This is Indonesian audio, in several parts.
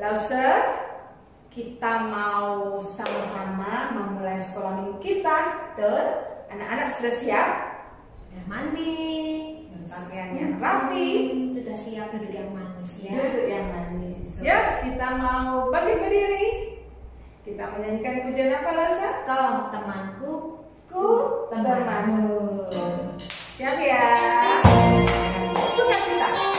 Lauset, kita mau sama-sama memulai sekolah minggu kita. Anak-anak sudah siap? Sudah mandi, Pakaian yang rapi, sudah siap duduk yang manis ya. duduk yang manis. Yuk, kita mau bangkit berdiri. Kita menyanyikan pujian apa, Lauset? Kau temanku, Ku temanmu. Siap ya? Sukacita.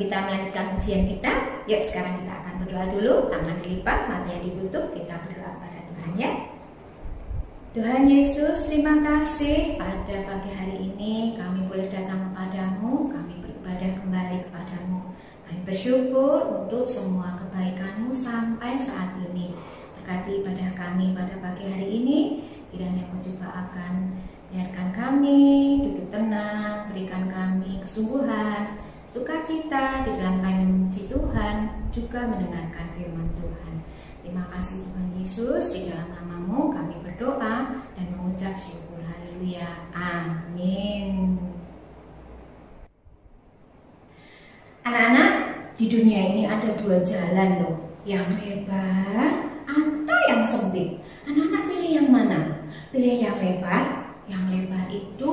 Kita melanjutkan ujian kita. Yuk sekarang kita akan berdoa dulu. Tangan dilipat, matanya ditutup. Kita berdoa kepada Tuhan ya. Tuhan Yesus, terima kasih pada pagi hari ini kami boleh datang kepadamu. Kami beribadah kembali kepadamu. Kami bersyukur untuk semua kebaikan-Mu sampai saat ini. Berkati ibadah kami pada pagi hari ini. Kiranya Kau juga akan biarkan kami duduk tenang, berikan kami kesungguhan, sukacita di dalam kami memuji Tuhan, juga mendengarkan firman Tuhan. Terima kasih Tuhan Yesus, di dalam nama-Mu kami berdoa. di dunia ini ada dua jalan loh, yang lebar atau yang sempit. Anak-anak pilih yang mana? Pilih yang lebar. Yang lebar itu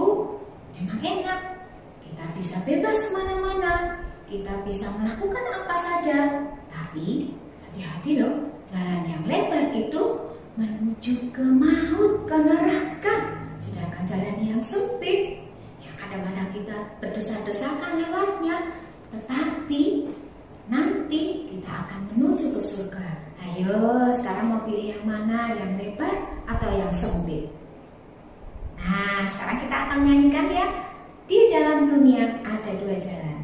memang enak. Kita bisa bebas kemana-mana. Kita bisa melakukan apa saja. Tapi hati-hati loh, jalan yang lebar itu menuju ke maut, ke neraka. Sedangkan jalan yang sempit, yang kadang-kadang kita berdesak-desakan lewatnya, tetapi nanti kita akan menuju ke surga. Ayo, sekarang mau pilih yang mana? Yang lebar atau yang sempit? Nah, sekarang kita akan menyanyikan ya. Di dalam dunia ada dua jalan.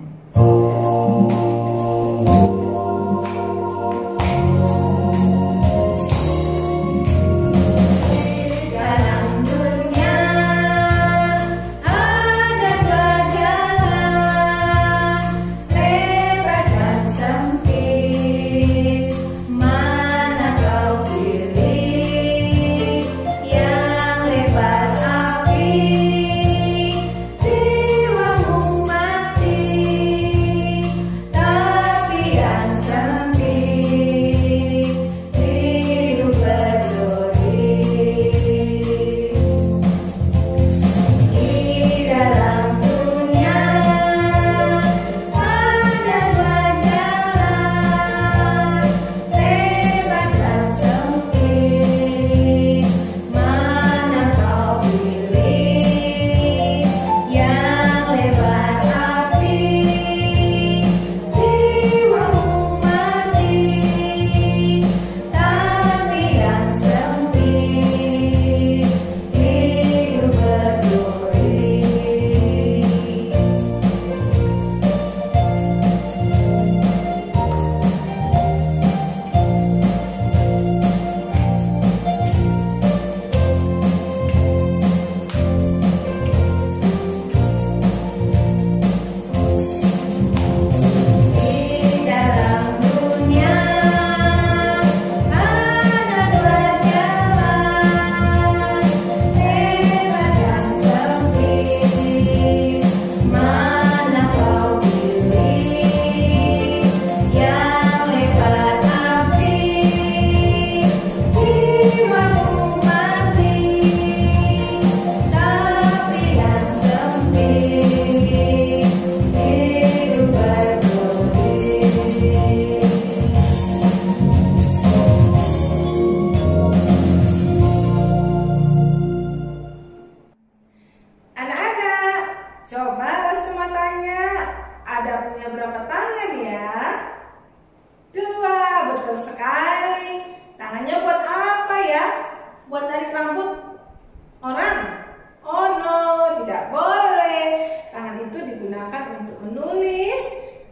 Buat tarik rambut orang? Oh no, tidak boleh. Tangan itu digunakan untuk menulis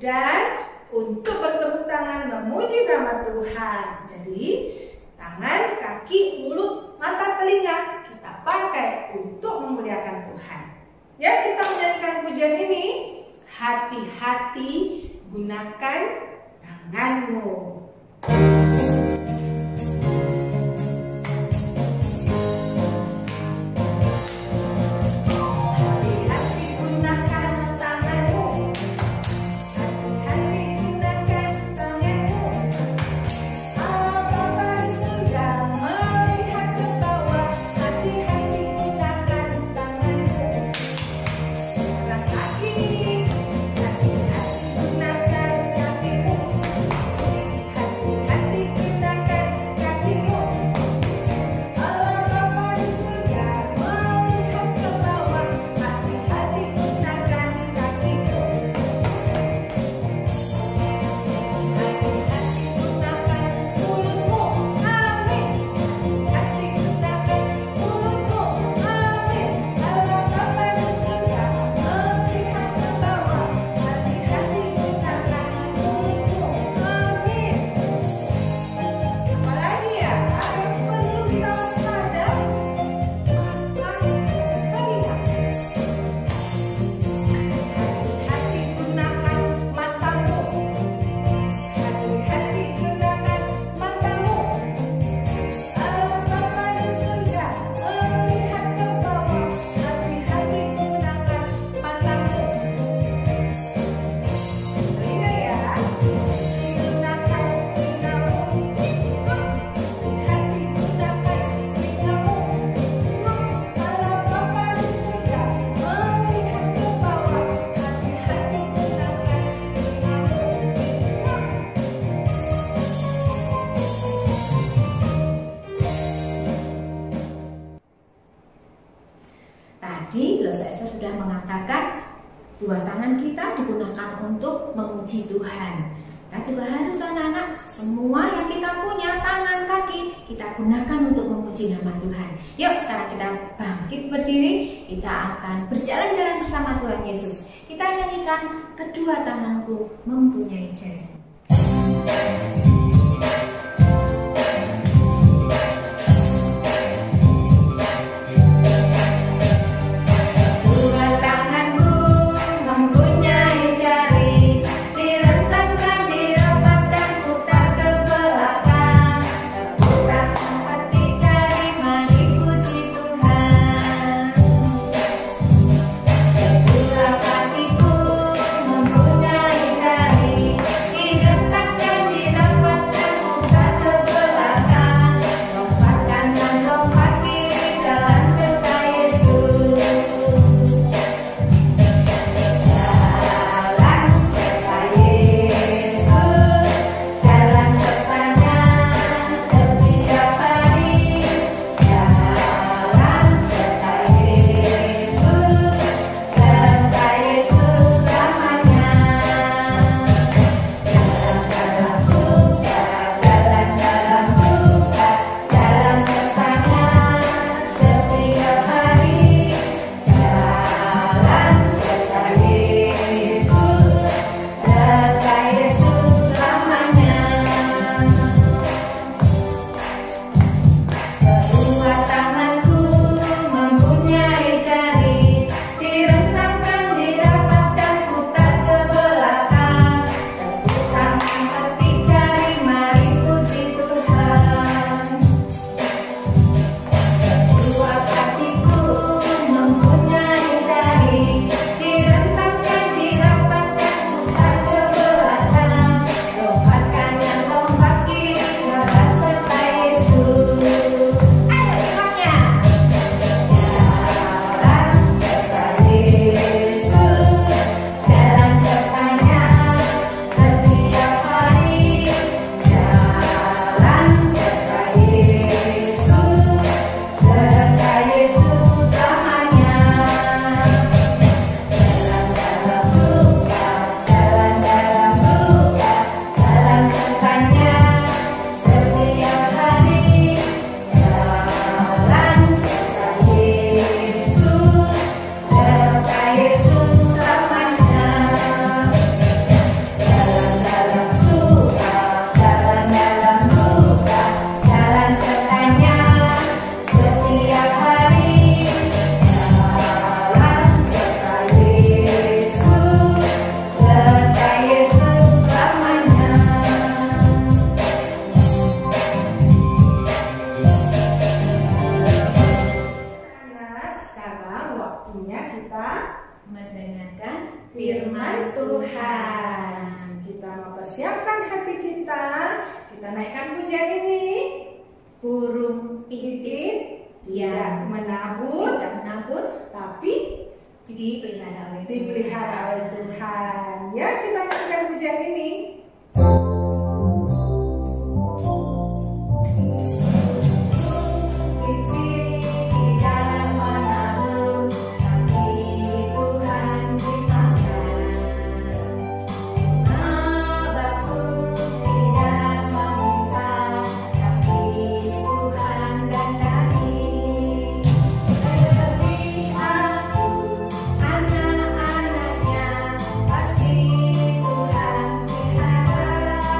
dan untuk bertepuk tangan memuji nama Tuhan. Jadi tangan, kaki, mulut, mata, telinga kita pakai untuk memuliakan Tuhan. Ya, kita menyanyikan pujian ini. Hati-hati gunakan tanganmu. Hati Tadi Losa Esther sudah mengatakan dua tangan kita digunakan untuk memuji Tuhan. Kita juga harus anak-anak, semua yang kita punya, tangan, kaki, kita gunakan untuk memuji nama Tuhan. Yuk sekarang kita bangkit berdiri, kita akan berjalan-jalan bersama Tuhan Yesus. Kita nyanyikan kedua tanganku mempunyai jari. Firman Tuhan. Kita mempersiapkan hati kita. Kita naikkan pujian ini. Burung pipit yang menabur, tapi dipelihara oleh Tuhan. Ya, kita naikkan pujian ini. Anak-anaknya pasti Tuhan pelihara.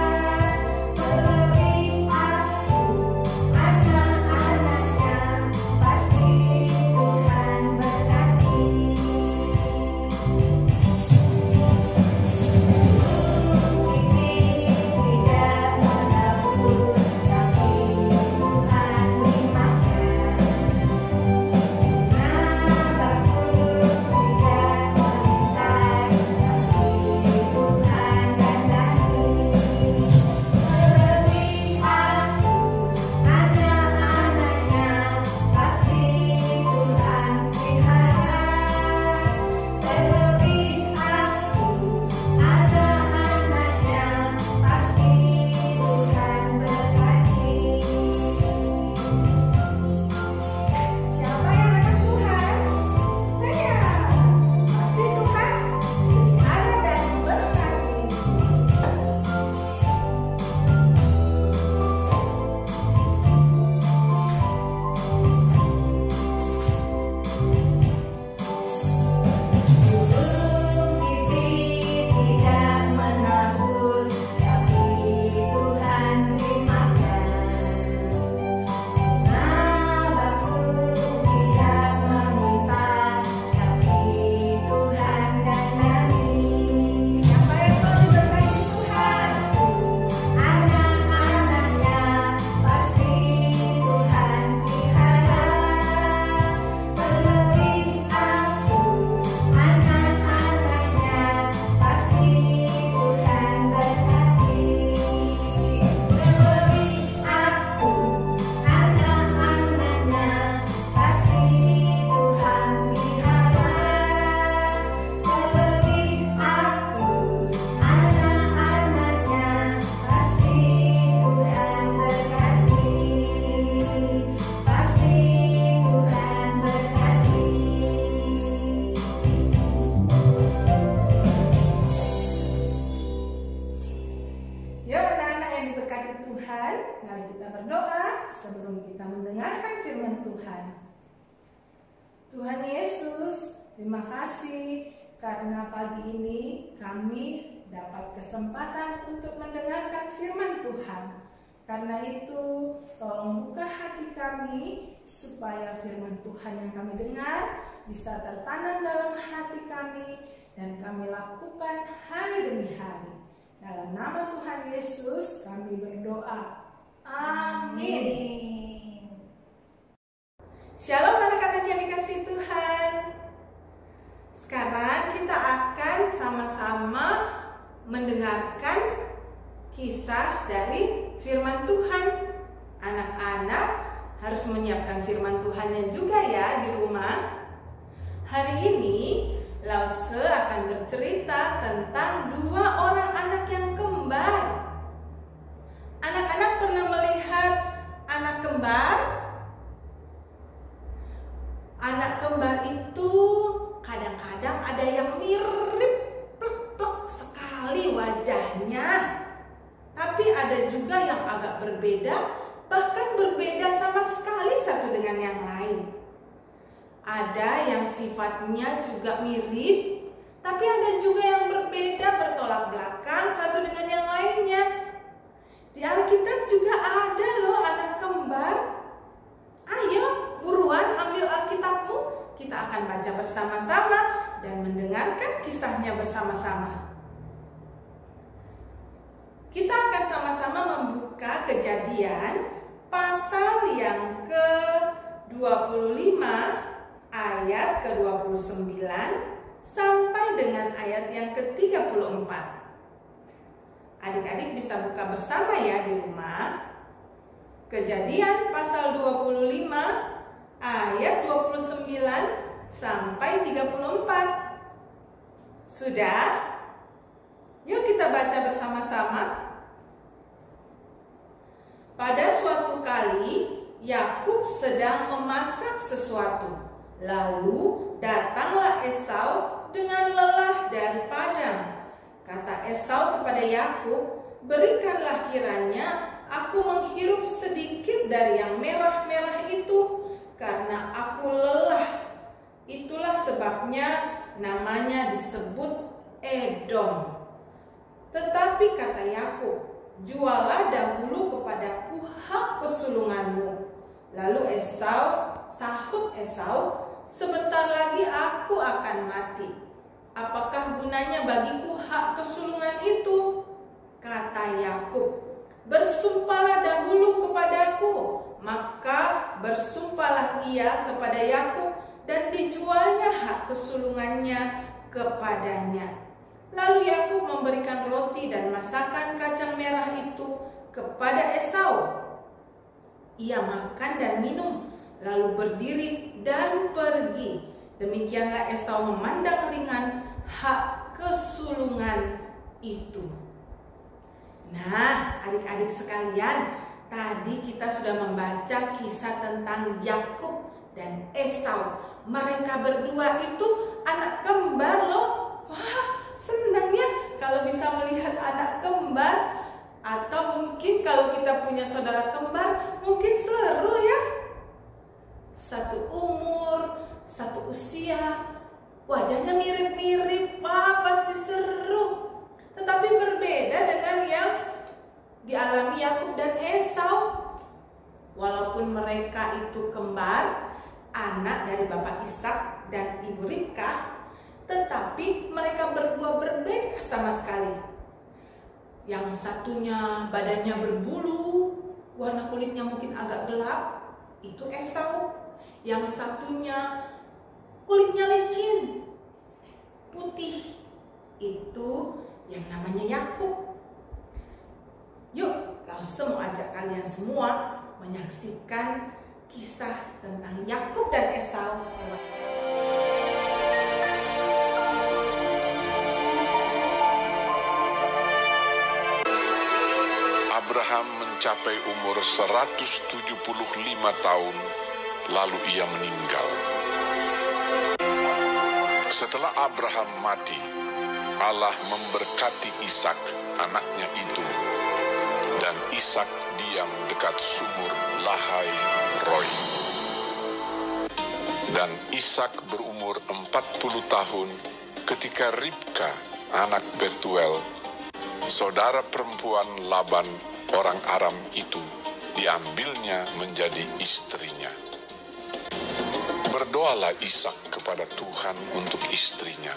Tuhan. Tuhan Yesus, terima kasih karena pagi ini kami dapat kesempatan untuk mendengarkan firman Tuhan. Karena itu, tolong buka hati kami supaya firman Tuhan yang kami dengar bisa tertanam dalam hati kami dan kami lakukan hari demi hari. Dalam nama Tuhan Yesus kami berdoa. Amin. Shalom anak-anak yang dikasihi Tuhan. Sekarang kita akan sama-sama mendengarkan kisah dari firman Tuhan. Anak-anak harus menyiapkan firman Tuhannya juga ya di rumah. Hari ini Lause akan bercerita tentang 2 orang anak yang kembar. Anak-anak pernah melihat anak kembar? Anak kembar itu kadang-kadang ada yang mirip plek-plek sekali wajahnya. Tapi ada juga yang agak berbeda, bahkan berbeda sama sekali satu dengan yang lain. Ada yang sifatnya juga mirip, tapi ada juga yang berbeda, bertolak belakang satu dengan yang lainnya. Di Alkitab juga ada loh anak kembar. Ayo, buruan ambil Alkitabmu. Kita akan baca bersama-sama dan mendengarkan kisahnya bersama-sama. Kita akan sama-sama membuka Kejadian pasal yang ke-25 ayat ke-29 sampai dengan ayat yang ke-34. Adik-adik bisa buka bersama ya di rumah. Kejadian pasal 25 ayat 29 sampai 34. Sudah? Yuk kita baca bersama-sama. Pada suatu kali, Yakub sedang memasak sesuatu. Lalu datanglah Esau dengan lelah dari padang. Kata Esau kepada Yakub, "Berikanlah kiranya aku menghirup sedikit dari yang merah-merah itu, karena aku lelah." Itulah sebabnya namanya disebut Edom. Tetapi kata Yakub, "Jualah dahulu kepadaku hak kesulunganmu." Lalu sahut Esau, "Sebentar lagi aku akan mati. Apakah gunanya bagiku hak kesulungan itu?" Kata Yakub, "Bersumpahlah dahulu kepadaku." Maka bersumpahlah ia kepada Yakub dan dijualnya hak kesulungannya kepadanya. Lalu Yakub memberikan roti dan masakan kacang merah itu kepada Esau. Ia makan dan minum, lalu berdiri dan pergi. Demikianlah Esau memandang ringan hak kesulungan itu. Nah, adik-adik sekalian, tadi kita sudah membaca kisah tentang Yakub dan Esau. Mereka berdua itu anak kembar loh. Wah, senangnya kalau bisa melihat anak kembar. Atau mungkin kalau kita punya saudara kembar, mungkin seru ya. Satu umur, satu usia, wajahnya mirip-mirip. Wah, pasti seru. Tetapi berbeda dengan yang dialami Yakub dan Esau. Walaupun mereka itu kembar, anak dari Bapak Ishak dan Ibu Ribkah, tetapi mereka berdua berbeda sama sekali. Yang satunya badannya berbulu, warna kulitnya mungkin agak gelap, itu Esau. Yang satunya kulitnya licin, putih, itu yang namanya Yakub. Yuk, Lause mau ajak kalian semua menyaksikan kisah tentang Yakub dan Esau. Abraham mencapai umur 175 tahun, lalu ia meninggal. Setelah Abraham mati, Allah memberkati Ishak, anaknya itu, dan Ishak diam dekat sumur Lahai Roi. Dan Ishak berumur 40 tahun ketika Ribka, anak Betuel, saudara perempuan Laban orang Aram itu, diambilnya menjadi istrinya. Berdoalah Ishak kepada Tuhan untuk istrinya,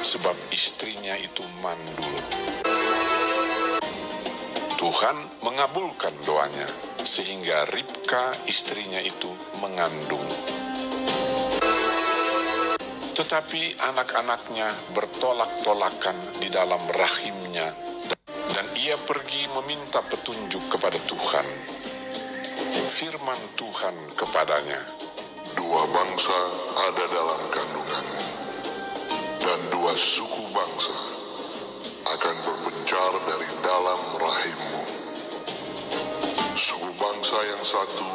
sebab istrinya itu mandul. Tuhan mengabulkan doanya, sehingga Ribka istrinya itu mengandung. Tetapi anak-anaknya bertolak-tolakan di dalam rahimnya, dan ia pergi meminta petunjuk kepada Tuhan. Firman Tuhan kepadanya, "Dua bangsa ada dalam kandunganmu, dan dua suku bangsa akan berpencar dari dalam rahimmu. Suku bangsa yang satu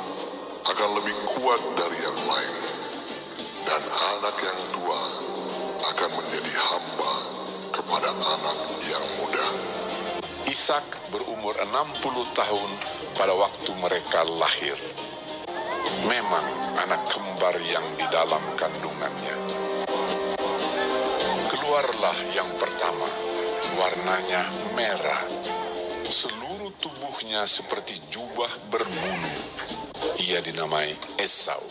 akan lebih kuat dari yang lain, dan anak yang tua akan menjadi hamba kepada anak yang muda." Ishak berumur 60 tahun pada waktu mereka lahir. Memang anak kembar yang di dalam kandungannya. Keluarlah yang pertama, warnanya merah. Seluruh tubuhnya seperti jubah berbulu. Ia dinamai Esau.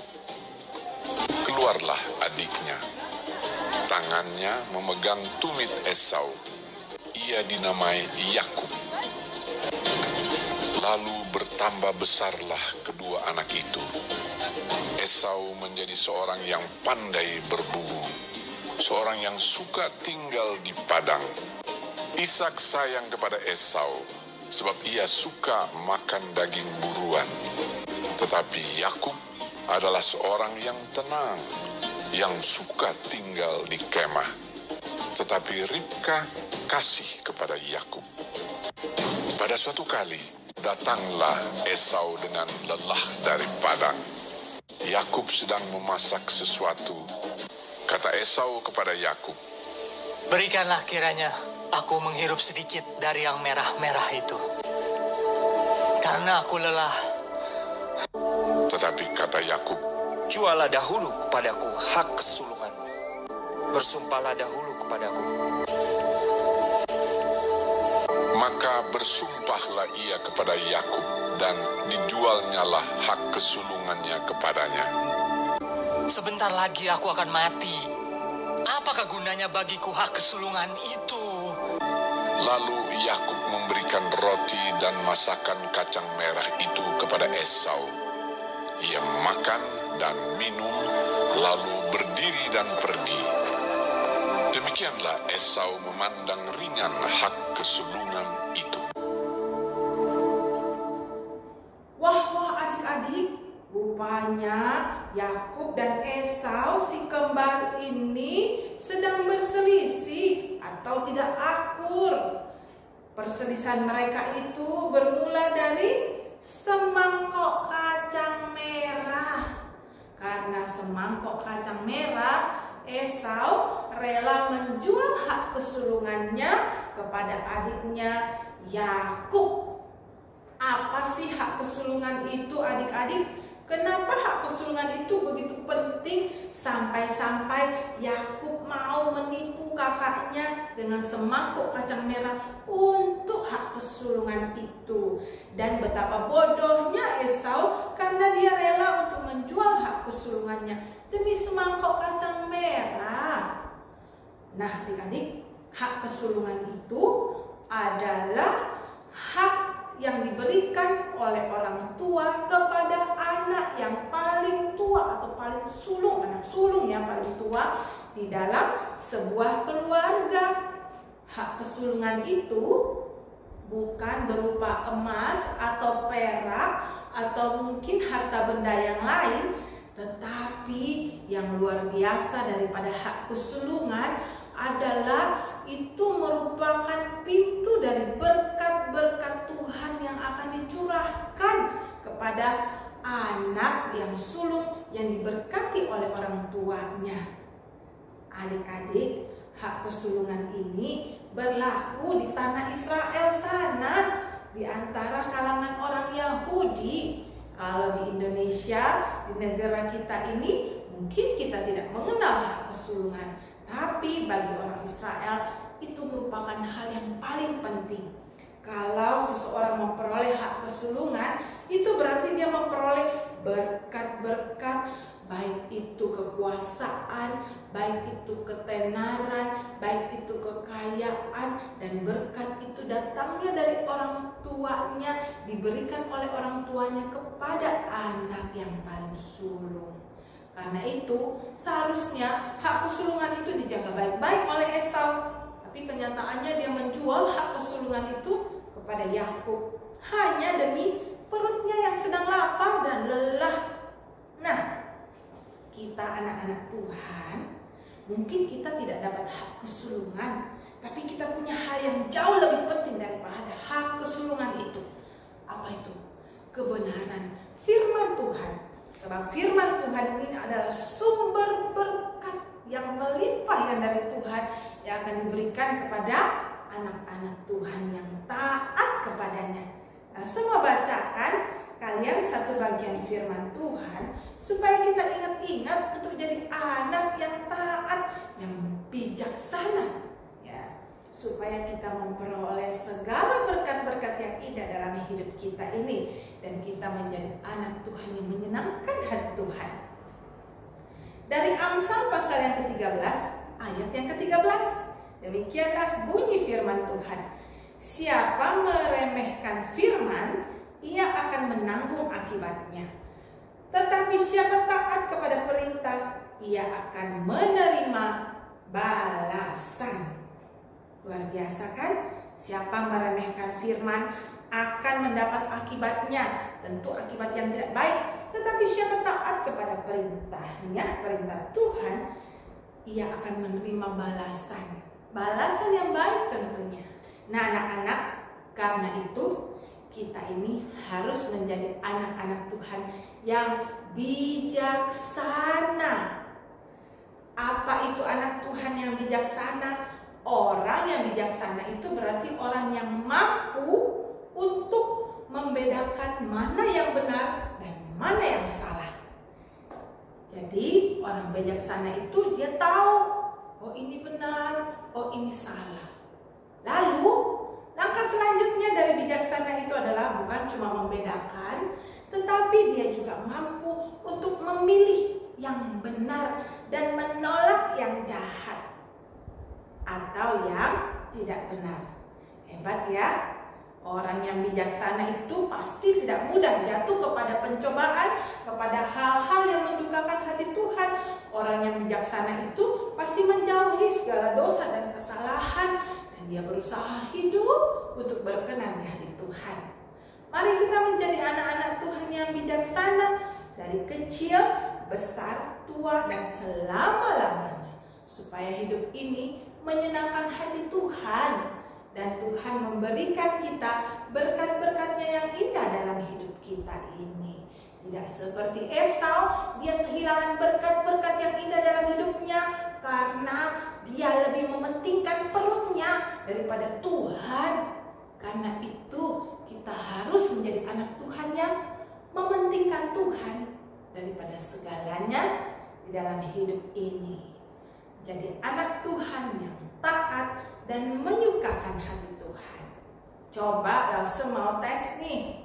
Keluarlah adiknya. Tangannya memegang tumit Esau. Ia dinamai Yakub. Lalu bertambah besarlah kedua anak itu. Esau menjadi seorang yang pandai berburu, seorang yang suka tinggal di padang. Ishak sayang kepada Esau, sebab ia suka makan daging buruan. Tetapi Yakub adalah seorang yang tenang, yang suka tinggal di kemah. Tetapi Ribka kasih kepada Yakub. Pada suatu kali, datanglah Esau dengan lelah dari padang. Yakub sedang memasak sesuatu. Kata Esau kepada Yakub, "Berikanlah kiranya aku menghirup sedikit dari yang merah-merah itu, karena aku lelah." Tetapi kata Yakub, "Jualah dahulu kepadaku hak kesulunganmu. Bersumpahlah dahulu kepadaku." Maka bersumpahlah ia kepada Yakub, dan dijualnyalah hak kesulungannya kepadanya. "Sebentar lagi aku akan mati. Apakah gunanya bagiku hak kesulungan itu?" Lalu Yakub memberikan roti dan masakan kacang merah itu kepada Esau. Ia makan dan minum, lalu berdiri dan pergi. Demikianlah Esau memandang ringan hak kesulungan itu. Wah adik-adik, rupanya Yakub dan Esau si kembar ini sedang berselisih atau tidak akur. Perselisihan mereka itu bermula dari semangkok kacang merah. Karena semangkok kacang merah, Esau rela menjual hak kesulungannya kepada adiknya Yakub. Apa sih hak kesulungan itu adik-adik? Kenapa hak kesulungan itu begitu penting sampai-sampai Yakub mau menipu kakaknya dengan semangkuk kacang merah untuk hak kesulungan itu? Dan betapa bodohnya Esau karena dia rela untuk menjual hak kesulungannya demi semangkok kacang merah. Nah adik-adik, hak kesulungan itu adalah hak yang diberikan oleh orang tua kepada anak yang paling tua atau paling sulung, anak sulung yang paling tua di dalam sebuah keluarga. Hak kesulungan itu bukan berupa emas atau perak atau mungkin harta benda yang lain, tetapi yang luar biasa daripada hak kesulungan adalah itu merupakan pintu dari berkat-berkat Tuhan yang akan dicurahkan kepada anak yang sulung yang diberkati oleh orang tuanya. Adik-adik, hak kesulungan ini berlaku di tanah Israel sana, di antara kalangan orang Yahudi. Kalau di Indonesia di negara kita ini mungkin kita tidak mengenal hak kesulungan, tapi bagi orang Israel itu merupakan hal yang paling penting. Kalau seseorang memperoleh hak kesulungan, itu berarti dia memperoleh berkat-berkat, baik itu kekuasaan, baik itu ketenaran, baik itu kekayaan, dan berkat itu datangnya dari orang tuanya, diberikan oleh orang tuanya kepada anak yang paling sulung. Karena itu seharusnya hak kesulungan itu dijaga baik-baik oleh Esau, tapi kenyataannya dia menjual hak kesulungan itu kepada Yakub hanya demi perutnya yang sedang lapar dan lelah. Nah, kita anak-anak Tuhan, mungkin kita tidak dapat hak kesulungan, tapi kita punya hal yang jauh lebih penting daripada hak kesulungan itu. Apa itu? Kebenaran firman Tuhan. Sebab firman Tuhan ini adalah sumber berkat yang melimpah yang dari Tuhan yang akan diberikan kepada anak-anak Tuhan yang taat kepadanya. Nah, semua bacakan kalian satu bagian firman Tuhan supaya kita ingat-ingat untuk jadi anak yang taat, yang bijaksana, ya, supaya kita memperoleh segala berkat-berkat yang indah dalam hidup kita ini dan kita menjadi anak Tuhan yang menyenangkan hati Tuhan. Dari Amsal pasal yang ke-13 ayat yang ke-13, demikianlah bunyi firman Tuhan. Siapa meremehkan firman, ia akan menanggung akibatnya. Tetapi siapa taat kepada perintah, ia akan menerima balasan. Luar biasa kan? Siapa meremehkan firman akan mendapat akibatnya, tentu akibat yang tidak baik. Tetapi siapa taat kepada perintahnya, perintah Tuhan, ia akan menerima balasan. Balasan yang baik tentunya. Nah, anak-anak, karena itu kita ini harus menjadi anak-anak Tuhan yang bijaksana. Apa itu anak Tuhan yang bijaksana? Orang yang bijaksana itu berarti orang yang mampu untuk membedakan mana yang benar dan mana yang salah. Jadi orang bijaksana itu dia tahu, oh ini benar, oh ini salah. Lalu langkah selanjutnya dari bijaksana itu adalah bukan cuma membedakan, tetapi dia juga mampu untuk memilih yang benar dan menolak yang jahat atau yang tidak benar. Hebat ya. Orang yang bijaksana itu pasti tidak mudah jatuh kepada pencobaan, kepada hal-hal yang mendukakan hati Tuhan. Orang yang bijaksana itu pasti menjauhi segala dosa dan kesalahan, dan dia berusaha hidup untuk berkenan di hati Tuhan. Mari kita menjadi anak-anak Tuhan yang bijaksana dari kecil, besar, tua, dan selama-lamanya, supaya hidup ini menyenangkan hati Tuhan. Dan Tuhan memberikan kita berkat-berkatnya yang indah dalam hidup kita ini. Tidak seperti Esau, dia kehilangan berkat-berkat yang indah dalam hidupnya karena dia lebih mementingkan perutnya daripada Tuhan. Karena itu kita harus menjadi anak Tuhan yang mementingkan Tuhan daripada segalanya di dalam hidup ini. Jadi anak Tuhan yang taat dan menyukakan hati Tuhan. Coba langsung mau tes nih.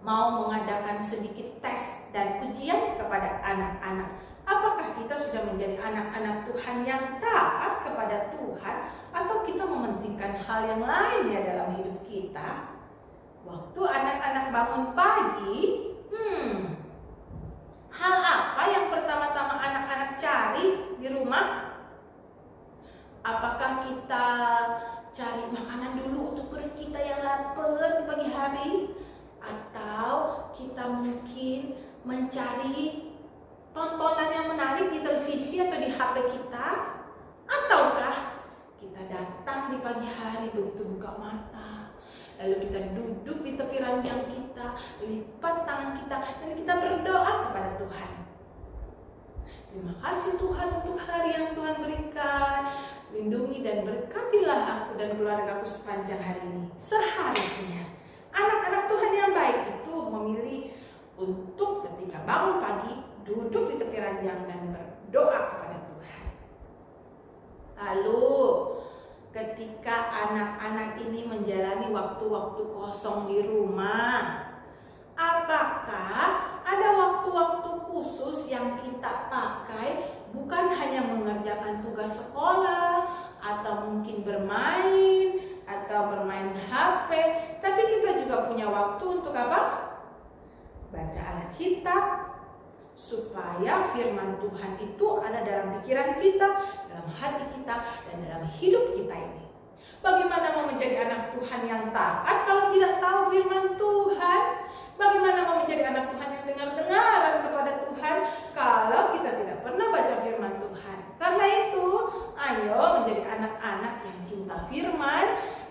Mau mengadakan sedikit tes dan ujian kepada anak-anak. Apakah kita sudah menjadi anak-anak Tuhan yang taat kepada Tuhan, atau kita mementingkan hal yang lain ya dalam hidup kita? Waktu anak-anak bangun pagi, hal apa yang pertama-tama anak-anak cari di rumah? Apakah kita cari makanan dulu untuk perut kita yang lapar di pagi hari? Atau kita mungkin mencari tontonan yang menarik di televisi atau di HP kita? Ataukah kita datang di pagi hari begitu buka mata, lalu kita duduk di tepi ranjang kita, lipat tangan kita, dan kita berdoa kepada Tuhan. Terima kasih Tuhan untuk hari yang Tuhan berikan. Lindungi dan berkatilah aku dan keluargaku sepanjang hari ini. Seharusnya anak-anak Tuhan yang baik itu memilih untuk ketika bangun pagi, duduk di tepi ranjang dan berdoa kepada Tuhan. Lalu ketika anak-anak ini menjalani waktu-waktu kosong di rumah, apakah ada waktu-waktu khusus yang kita pakai bukan hanya mengerjakan tugas sekolah atau mungkin bermain atau bermain HP, tapi kita juga punya waktu untuk apa? Baca Alkitab, supaya firman Tuhan itu ada dalam pikiran kita, dalam hati kita, dan dalam hidup kita ini. Bagaimana mau menjadi anak Tuhan yang taat kalau tidak tahu firman Tuhan? Bagaimana mau menjadi anak Tuhan yang dengar-dengaran kepada Tuhan kalau kita tidak pernah baca firman Tuhan? Karena itu, ayo menjadi anak-anak yang cinta firman,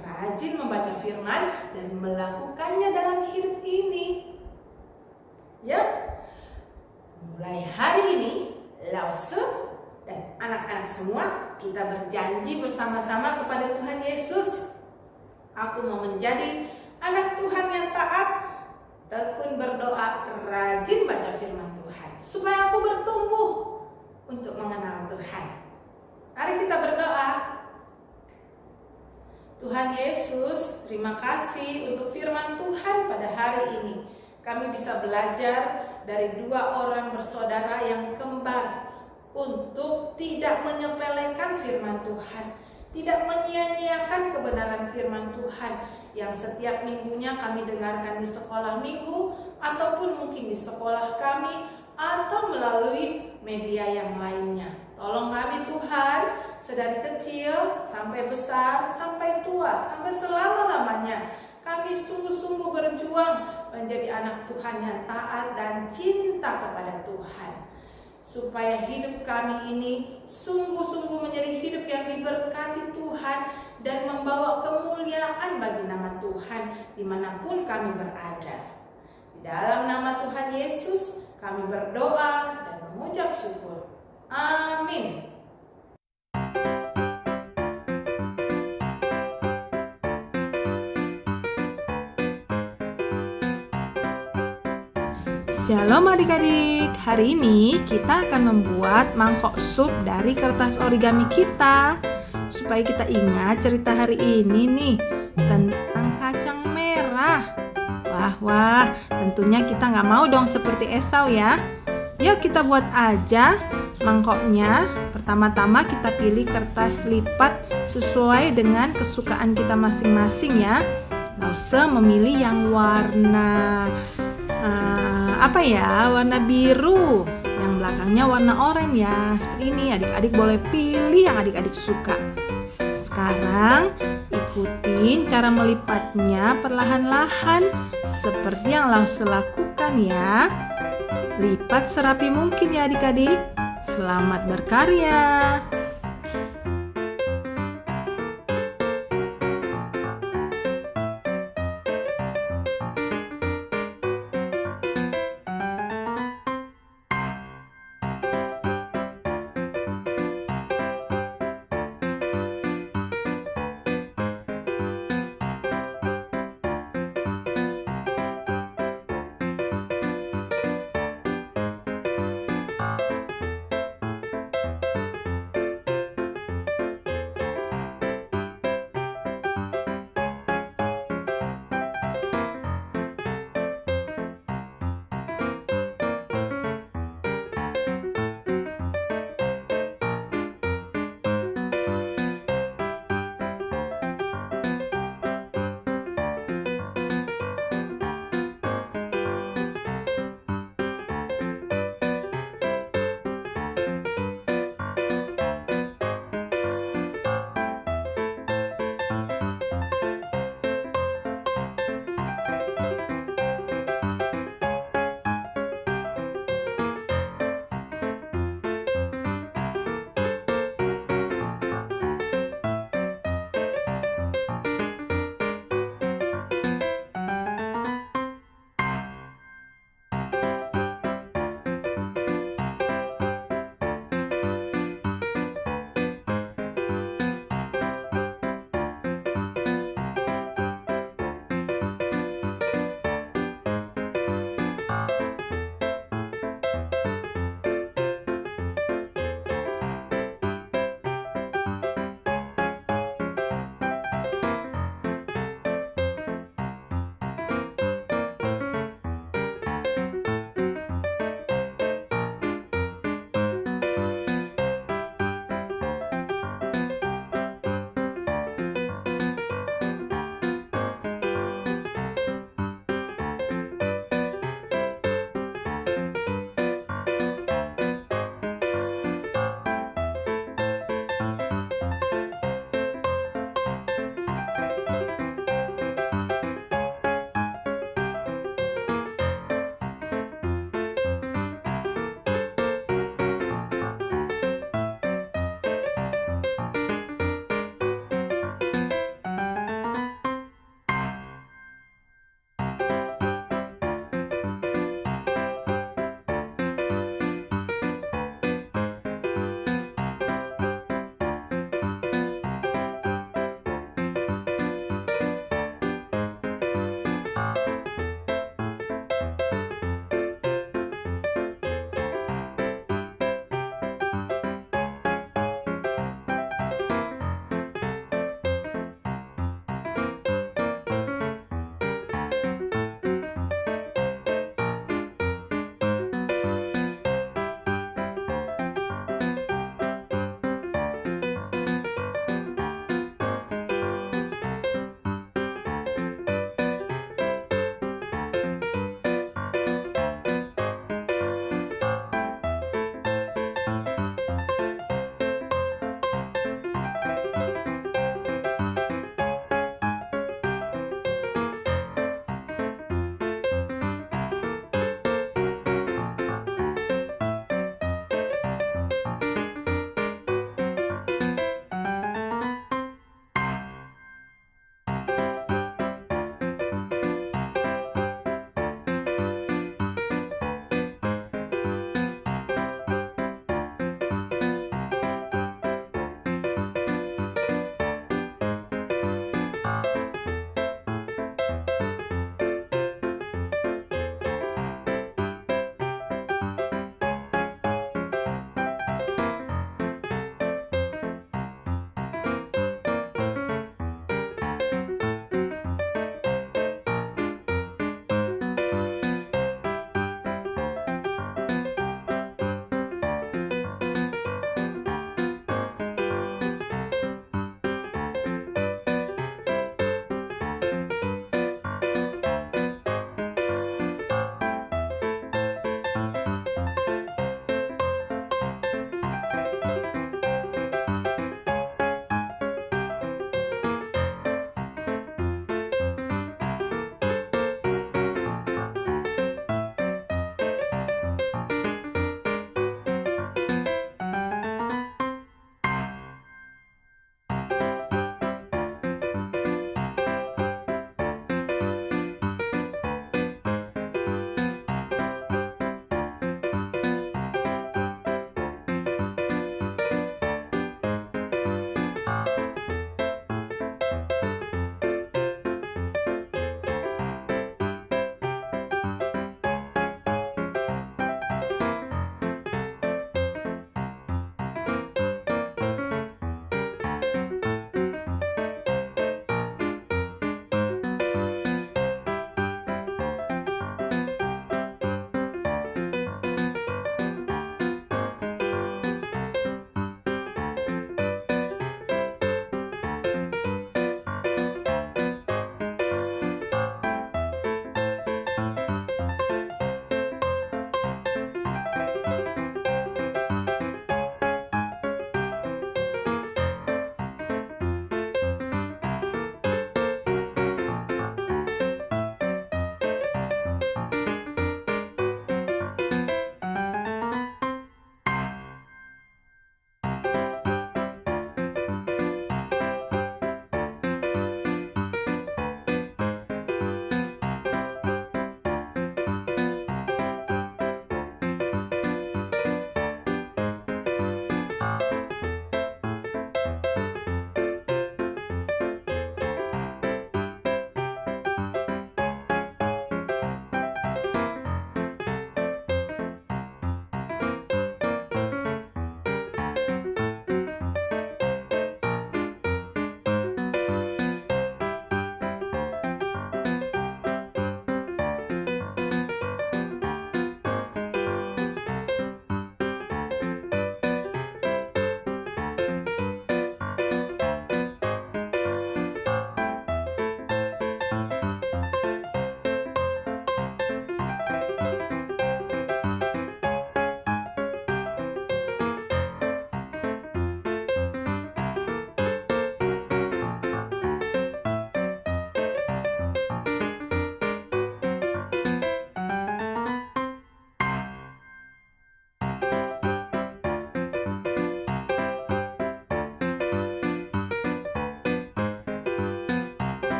rajin membaca firman, dan melakukannya dalam hidup ini. Ya, mulai hari ini, Lause dan anak-anak semua, kita berjanji bersama-sama kepada Tuhan Yesus. Aku mau menjadi anak Tuhan yang taat, tekun berdoa, rajin baca firman Tuhan, supaya aku bertumbuh untuk mengenal Tuhan. Mari kita berdoa. Tuhan Yesus, terima kasih untuk firman Tuhan pada hari ini. Kami bisa belajar dari dua orang bersaudara yang kembar untuk tidak menyepelekan firman Tuhan, tidak menyia-nyiakan kebenaran firman Tuhan yang setiap minggunya kami dengarkan di sekolah minggu, ataupun mungkin di sekolah kami, atau melalui media yang lainnya. Tolong kami Tuhan, sedari kecil sampai besar, sampai tua, sampai selama-lamanya, kami sungguh-sungguh berjuang menjadi anak Tuhan yang taat dan cinta kepada Tuhan, supaya hidup kami ini sungguh-sungguh menjadi hidup yang diberkati Tuhan dan membawa kemuliaan bagi nama Tuhan dimanapun kami berada. Di dalam nama Tuhan Yesus kami berdoa dan mengucap syukur. Amin. Shalom adik-adik, hari ini kita akan membuat mangkok sup dari kertas origami kita, supaya kita ingat cerita hari ini nih tentang kacang merah. Wah, tentunya kita nggak mau dong seperti Esau ya. Yuk kita buat aja mangkoknya. Pertama-tama kita pilih kertas lipat sesuai dengan kesukaan kita masing-masing ya. Nggak usah memilih yang warna warna biru, yang belakangnya warna oranye ya. Seperti ini, adik-adik boleh pilih yang adik-adik suka. Sekarang ikutin cara melipatnya perlahan-lahan seperti yang Lause lakukan ya. Lipat serapi mungkin ya adik-adik. Selamat berkarya.